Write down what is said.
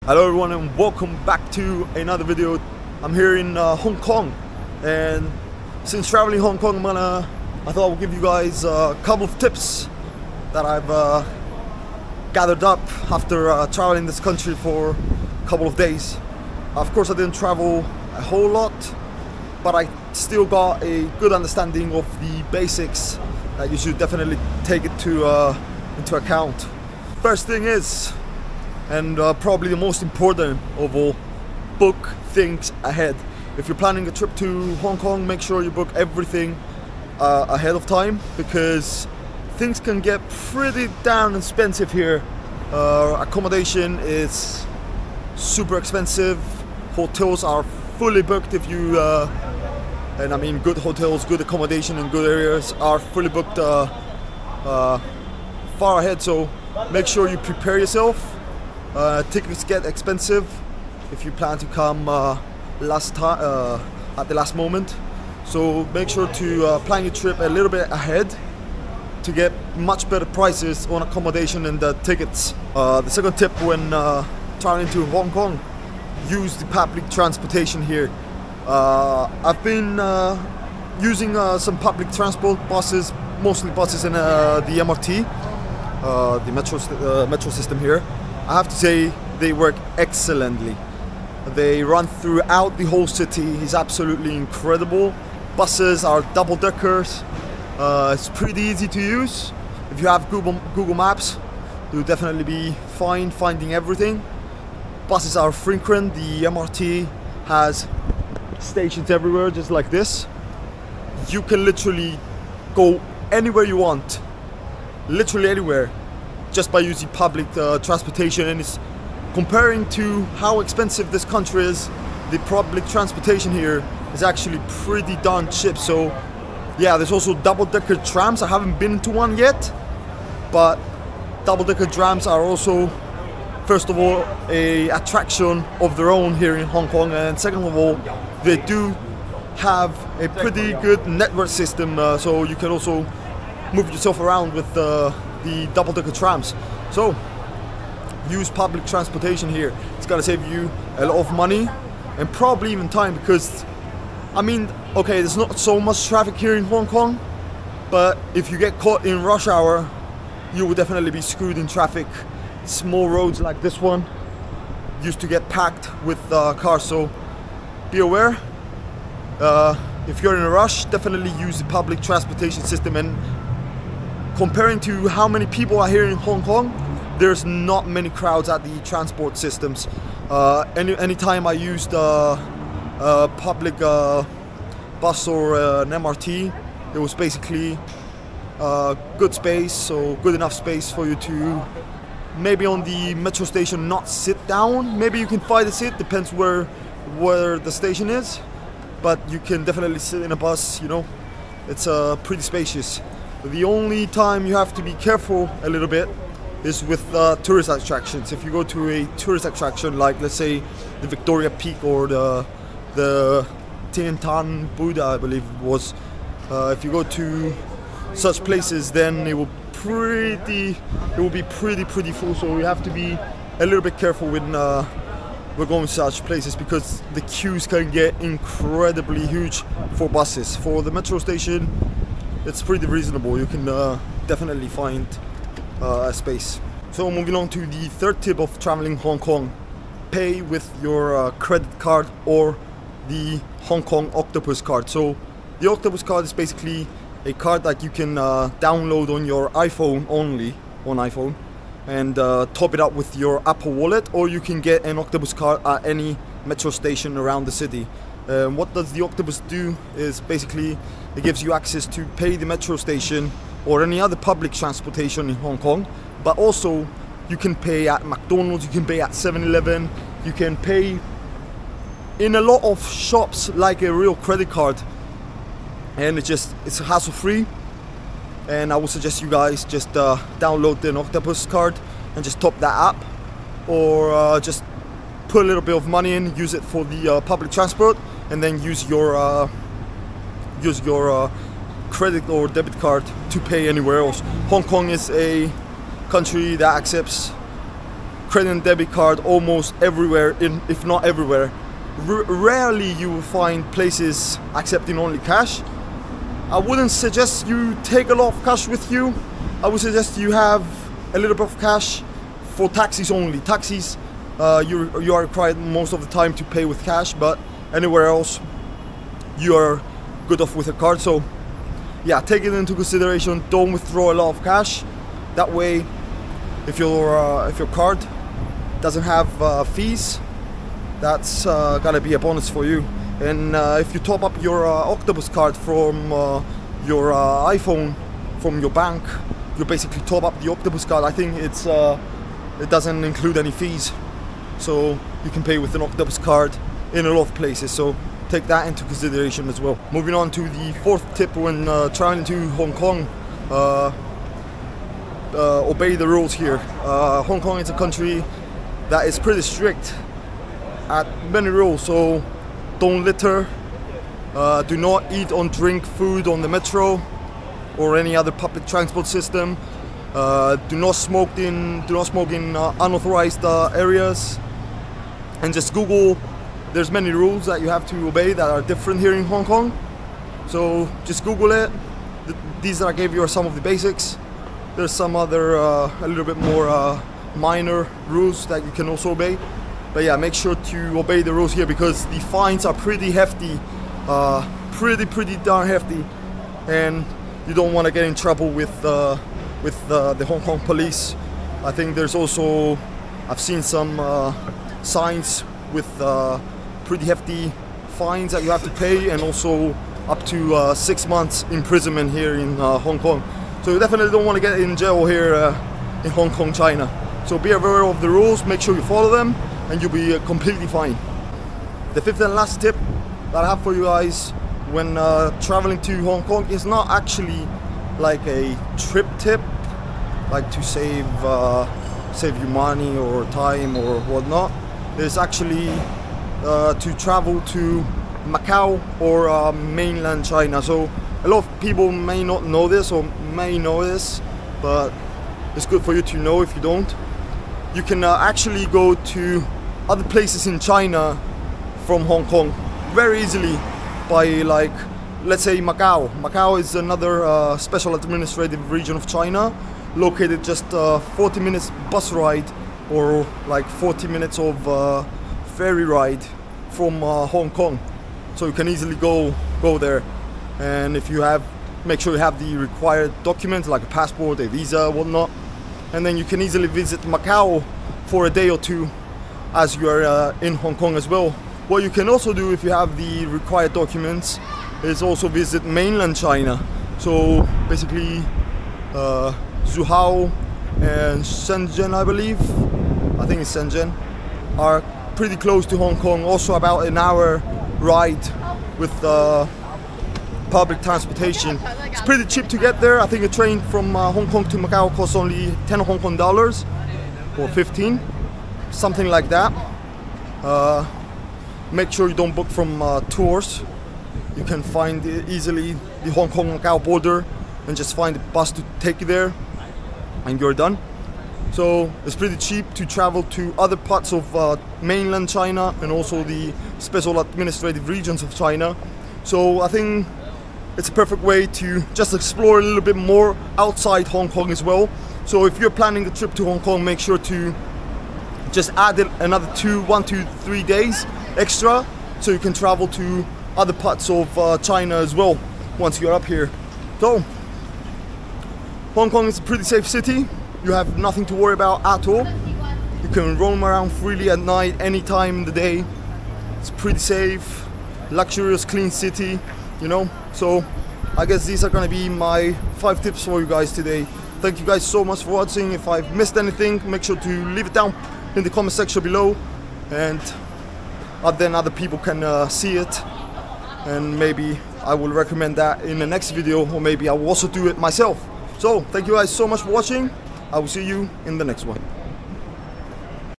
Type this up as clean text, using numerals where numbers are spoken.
Hello everyone and welcome back to another video. I'm here in Hong Kong, and since traveling Hong Kong, I thought I would give you guys a couple of tips that I've gathered up after traveling this country for a couple of days. Of course I didn't travel a whole lot, but I still got a good understanding of the basics that you should definitely take it into account. First thing is, and probably the most important of all, book things ahead. If you're planning a trip to Hong Kong, make sure you book everything ahead of time, because things can get pretty damn expensive here. Accommodation is super expensive. Hotels are fully booked if you and I mean good hotels, good accommodation in good areas are fully booked far ahead, so make sure you prepare yourself. Tickets get expensive if you plan to come at the last moment, so make sure to plan your trip a little bit ahead to get much better prices on accommodation and tickets. The second tip when traveling to Hong Kong, use the public transportation here. I've been using some public transport, buses, mostly buses, and the MRT, the metro system here. I have to say they work excellently. They run throughout the whole city. It's absolutely incredible. Buses are double-deckers. It's pretty easy to use. If you have Google Maps, you'll definitely be fine finding everything. Buses are frequent. The MRT has stations everywhere, just like this. You can literally go anywhere you want, literally anywhere, just by using public transportation. And it's comparing to how expensive this country is, the public transportation here is actually pretty darn cheap. So yeah, there's also double-decker trams. I haven't been to one yet, but double-decker trams are also, first of all, a attraction of their own here in Hong Kong, and second of all, they do have a pretty good network system, so you can also move yourself around with the double-decker trams. So use public transportation here. It's gonna save you a lot of money and probably even time, because I mean, okay, there's not so much traffic here in Hong Kong, but if you get caught in rush hour, you will definitely be screwed in traffic. Small roads like this one used to get packed with cars, so be aware. If you're in a rush, definitely use the public transportation system. And comparing to how many people are here in Hong Kong, there's not many crowds at the transport systems. Anytime I used a public bus or an MRT, it was basically good space, so good enough space for you to maybe on the metro station not sit down. Maybe you can find a seat, depends where the station is, but you can definitely sit in a bus, you know. It's pretty spacious. The only time you have to be careful a little bit is with tourist attractions. If you go to a tourist attraction, like let's say the Victoria Peak or the Tian Buddha, I believe it was, if you go to such places, then it will be pretty full. So you have to be a little bit careful when we're going to such places, because the queues can get incredibly huge for buses. For the metro station, it's pretty reasonable. You can definitely find a space. So moving on to the third tip of traveling Hong Kong, pay with your credit card or the Hong Kong Octopus card. So the Octopus card is basically a card that you can download on your iPhone, only on iPhone, and top it up with your Apple Wallet, or you can get an Octopus card at any metro station around the city. What does the Octopus do is basically it gives you access to pay the metro station or any other public transportation in Hong Kong, but also you can pay at McDonald's, you can pay at 7-Eleven, you can pay in a lot of shops like a real credit card, and it's hassle-free. And I would suggest you guys just download the Octopus card and just top that up, or just put a little bit of money in, use it for the public transport, and then use your credit or debit card to pay anywhere else. Hong Kong is a country that accepts credit and debit card almost everywhere, if not everywhere. Rarely you will find places accepting only cash. I wouldn't suggest you take a lot of cash with you. I would suggest you have a little bit of cash for taxis only. Taxis, you are required most of the time to pay with cash, but anywhere else you are good off with a card. So yeah, take it into consideration. Don't withdraw a lot of cash. That way, if your card doesn't have fees, that's gonna be a bonus for you. And if you top up your Octopus card from your iPhone, from your bank, you basically top up the Octopus card. I think it doesn't include any fees, so you can pay with an Octopus card in a lot of places. So take that into consideration as well. Moving on to the fourth tip when traveling to Hong Kong. Obey the rules here. Hong Kong is a country that is pretty strict at many rules, so don't litter, do not eat or drink food on the metro or any other public transport system, do not smoke in unauthorized areas, and just Google. There's many rules that you have to obey that are different here in Hong Kong, so just Google it. These that I gave you are some of the basics. There's some other a little bit more minor rules that you can also obey. But yeah, make sure to obey the rules here because the fines are pretty hefty, pretty darn hefty, and you don't want to get in trouble with the Hong Kong police. I think there's also, I've seen some signs with pretty hefty fines that you have to pay, and also up to 6 months imprisonment here in Hong Kong. So you definitely don't want to get in jail here in Hong Kong, China. So be aware of the rules, make sure you follow them, and you'll be completely fine. The fifth and last tip that I have for you guys when traveling to Hong Kong is not actually like a trip tip, like to save you money or time or whatnot. It's actually to travel to Macau or mainland China. So a lot of people may not know this or may know this, but it's good for you to know if you don't. You can actually go to other places in China from Hong Kong very easily by, like, let's say Macau. Macau is another special administrative region of China, located just 40 minutes bus ride or like 40 minutes of ferry ride from Hong Kong. So you can easily go there, and if you have, make sure you have the required documents like a passport, a visa, whatnot, and then you can easily visit Macau for a day or two as you are in Hong Kong as well. What you can also do if you have the required documents is also visit mainland China. So basically Zhuhao and Shenzhen, I believe, I think it's Shenzhen, are pretty close to Hong Kong, also about an hour ride with public transportation. It's pretty cheap to get there. I think a train from Hong Kong to Macau costs only 10 Hong Kong dollars or 15, something like that. Make sure you don't book from tours. You can find easily the Hong Kong-Macau border and just find a bus to take you there and you're done. So it's pretty cheap to travel to other parts of mainland China and also the special administrative regions of China. So I think it's a perfect way to just explore a little bit more outside Hong Kong as well. So if you're planning a trip to Hong Kong, make sure to just add another 1 to 3 days extra, so you can travel to other parts of China as well once you're up here. So Hong Kong is a pretty safe city. You have nothing to worry about at all. You can roam around freely at night, any time in the day. It's pretty safe, luxurious, clean city, you know. So I guess these are gonna be my 5 tips for you guys today. Thank you guys so much for watching. If I've missed anything, make sure to leave it down in the comment section below, and then other people can see it, and maybe I will recommend that in the next video, or maybe I will also do it myself. So thank you guys so much for watching. I will see you in the next one.